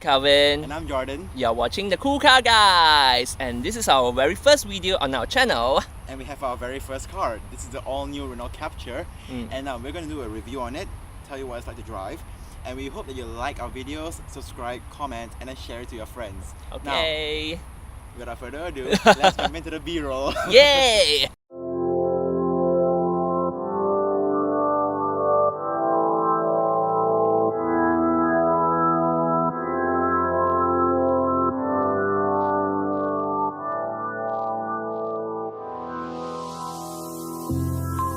Calvin. And I'm Jordan. You're watching the Cool Car Guys, and this is our very first video on our channel. And we have our very first car. This is the all-new Renault Captur. And we're going to do a review on it, tell you what it's like to drive. And we hope that you like our videos, subscribe, comment, and then share it to your friends. Okay. Now, without further ado, let's jump into the B-roll. Yay!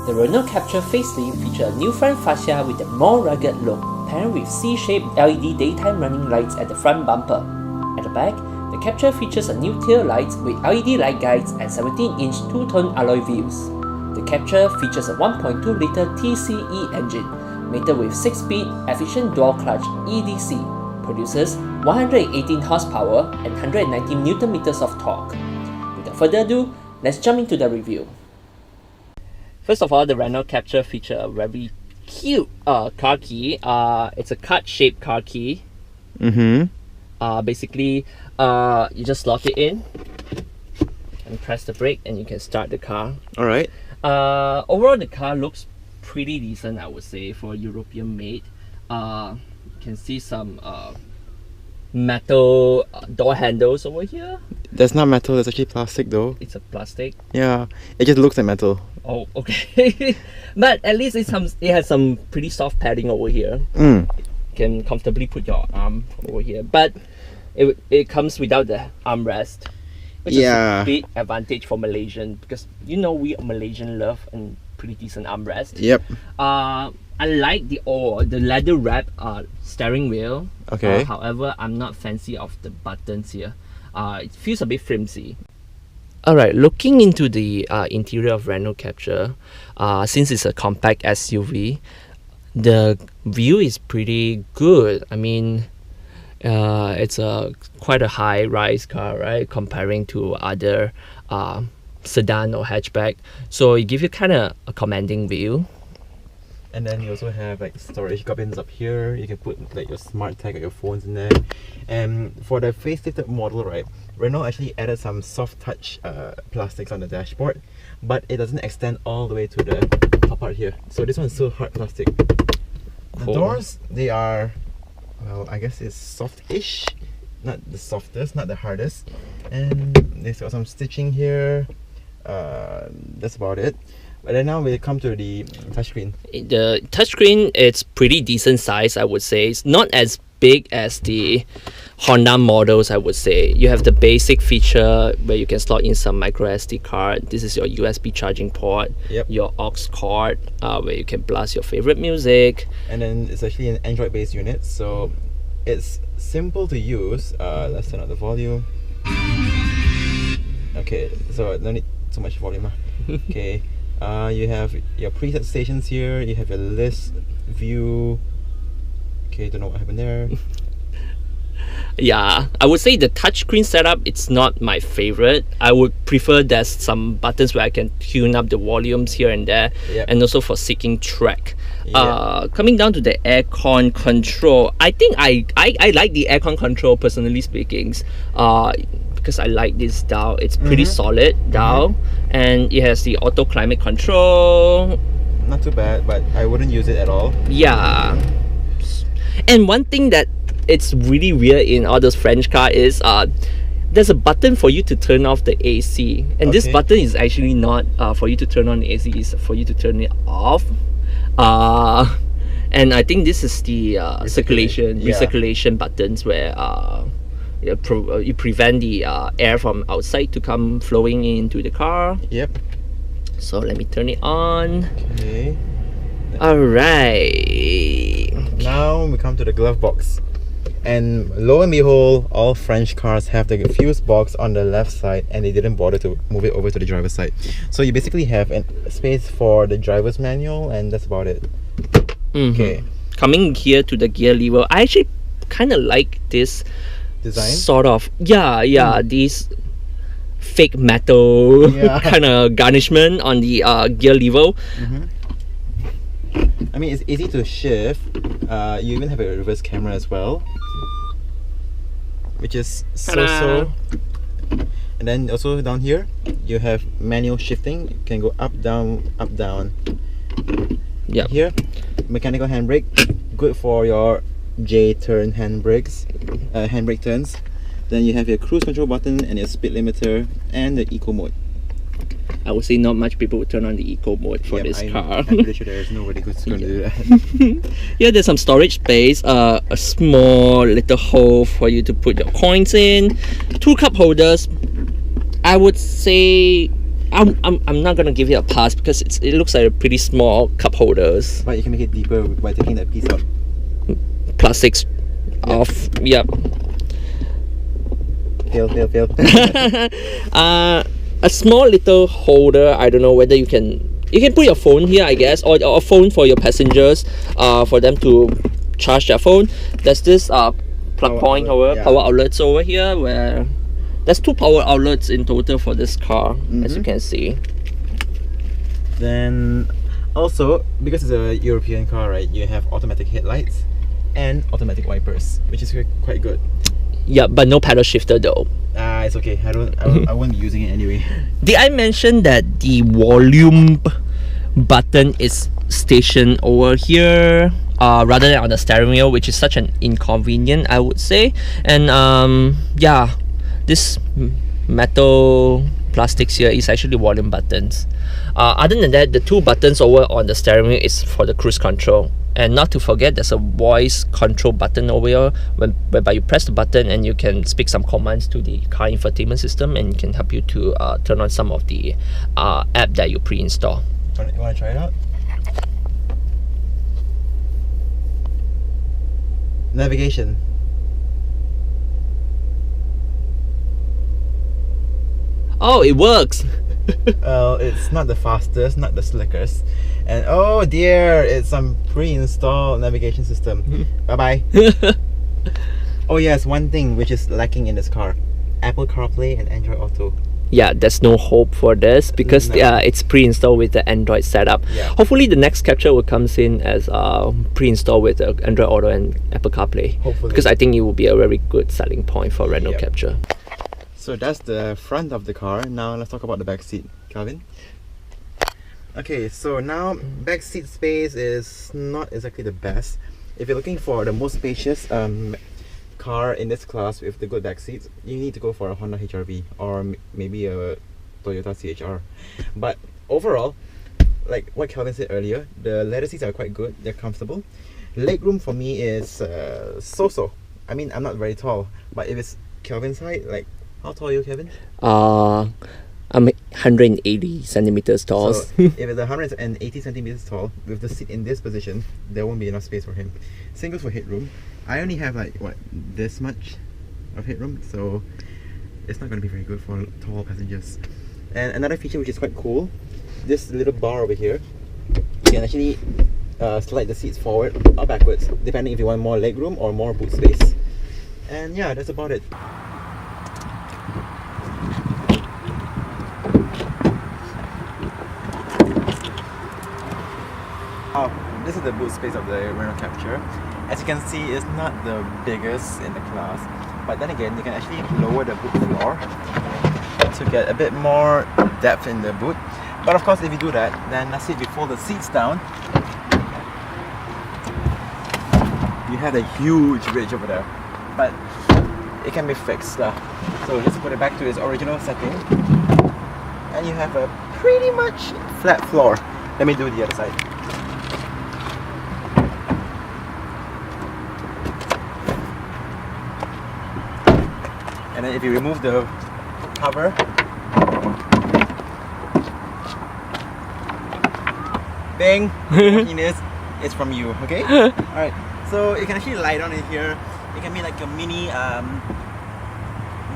The Renault Captur facelift features a new front fascia with a more rugged look, paired with C-shaped LED daytime running lights at the front bumper. At the back, the Captur features a new tail lights with LED light guides and 17-inch two-tone alloy wheels. The Captur features a 1.2-litre TCE engine, mated with 6-speed, efficient dual-clutch EDC, produces 118 horsepower and 190 Nm of torque. Without further ado, let's jump into the review. First of all, the Renault Captur features a very cute car key. It's a cut-shaped car key. Basically, you just slot it in and press the brake, and you can start the car. All right. Overall, the car looks pretty decent, I would say, for a European made. You can see some metal door handles over here. That's not metal, that's actually plastic though. It's a plastic. Yeah, it just looks like metal. Oh, okay. But at least it has some pretty soft padding over here. You can comfortably put your arm over here. But it comes without the armrest, which is a big advantage for Malaysian, because you know we Malaysian love and pretty decent armrest. Yep. I like the leather wrap steering wheel. Okay. However, I'm not fancy of the buttons here. It feels a bit flimsy. Alright, looking into the interior of Renault Captur, since it's a compact SUV, the view is pretty good. I mean, it's quite a high-rise car, right? Comparing to other sedan or hatchback, so it gives you kind of a commanding view. And then you also have like storage cabins up here. You can put like your smart tag or your phones in there. And for the facelifted model, right, Renault actually added some soft touch plastics on the dashboard, but it doesn't extend all the way to the top part here. So this one is still hard plastic. The doors, they are, well, I guess it's soft-ish, not the softest, not the hardest. And there's got some stitching here. That's about it. But then now we come to the touchscreen. The touchscreen, it's pretty decent size, I would say. It's not as big as the Honda models, I would say. You have the basic feature where you can slot in some micro SD card. This is your USB charging port. Yep. Your aux cord, where you can blast your favorite music. And then it's actually an Android-based unit, so it's simple to use. Let's turn up the volume. Okay, so no need so much volume. Okay. You have your preset stations here, you have your list view. Okay, don't know what happened there. Yeah, I would say the touchscreen setup, it's not my favorite. I would prefer there's some buttons where I can tune up the volumes here and there, and also for syncing track. Coming down to the aircon control, I think I like the aircon control, personally speaking. Because I like this dial. It's pretty solid dial, and it has the auto climate control. Not too bad, but I wouldn't use it at all. Yeah. And one thing that it's really weird in all those French cars is there's a button for you to turn off the AC, and this button is actually not for you to turn on the AC, it's for you to turn it off. And I think this is the recirculation buttons where you prevent the air from outside to come flowing into the car. Yep. So let me turn it on. Okay. Alright. Now we come to the glove box. And lo and behold, all French cars have the fuse box on the left side, and they didn't bother to move it over to the driver's side. So you basically have a space for the driver's manual, and that's about it. Okay. Coming here to the gear lever, I actually kind of like this design, sort of these fake metal kind of garnishment on the gear lever. I mean, it's easy to shift. You even have a reverse camera as well. which is so. And then also down here, you have manual shifting. You can go up, down, up, down. Yeah. Here, mechanical handbrake, good for your J-turn handbrakes, handbrake turns. Then you have your cruise control button and your speed limiter and the eco mode. I would say not much people would turn on the eco mode for this car. I'm pretty sure there's nobody who's going to do that. Here there's some storage space, a small little hole for you to put your coins in, 2 cup holders. I would say I'm not gonna give it a pass because it looks like a pretty small cup holders. But you can make it deeper by taking that piece out. Plastics off. Yep. Fail. A small little holder. I don't know whether you can put your phone here, I guess, or a phone for your passengers, for them to charge their phone. There's this plug point power outlets over here, where there's 2 power outlets in total for this car, as you can see. Then also, because it's a European car, right, you have automatic headlights and automatic wipers, which is quite good. Yeah, but no paddle shifter though. It's okay. I won't be using it anyway. Did I mention that the volume button is stationed over here, rather than on the steering wheel, which is such an inconvenience, I would say. And yeah, this metal plastics here is actually volume buttons. Other than that, the 2 buttons over on the steering wheel is for the cruise control. And not to forget, there's a voice control button over here whereby you press the button and you can speak some commands to the car infotainment system, and it can help you to turn on some of the app that you pre-install. You want to try it out? Navigation. Oh, it works! Well, it's not the fastest, not the slickest. And oh dear, it's some pre-installed navigation system. Bye-bye. Oh yes, one thing which is lacking in this car: Apple CarPlay and Android Auto. Yeah, there's no hope for this because it's pre-installed with the Android setup. Yeah. Hopefully the next Captur will comes in as pre-installed with Android Auto and Apple CarPlay. Hopefully. Because I think it will be a very good selling point for Renault Captur. So that's the front of the car. Now let's talk about the back seat, Calvin. Okay, so now back seat space is not exactly the best. If you're looking for the most spacious car in this class with the good back seats, you need to go for a Honda HR-V or maybe a Toyota CHR. But overall, like what Calvin said earlier, the leather seats are quite good. They're comfortable. Legroom for me is so-so. I mean, I'm not very tall, but if it's Calvin's height, like, how tall are you, Kevin? I'm 180 centimeters tall. So if it's 180 centimeters tall, with the seat in this position, there won't be enough space for him. Same goes for headroom. I only have like, what, this much of headroom, so it's not going to be very good for tall passengers. And another feature which is quite cool, this little bar over here, you can actually slide the seats forward or backwards, depending if you want more legroom or more boot space. And yeah, that's about it. This is the boot space of the Renault Captur. As you can see, it's not the biggest in the class, but then again, you can actually lower the boot floor to get a bit more depth in the boot. But of course, if you do that, then let's say if you fold the seats down, you have a huge ridge over there. But it can be fixed. So just put it back to its original setting, and you have a pretty much flat floor. Let me do the other side. And then if you remove the cover, bang, it's from you, okay? Alright, so you can actually lie down in here. It can be like your mini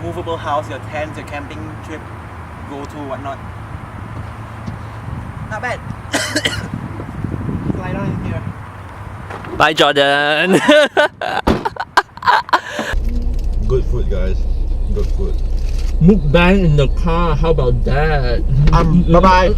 movable house, your tent, your camping trip, go to, whatnot. Not bad. Lie down in here. Bye, Jordan. Good food, guys. Good food. Mukbang in the car, how about that? Bye-bye.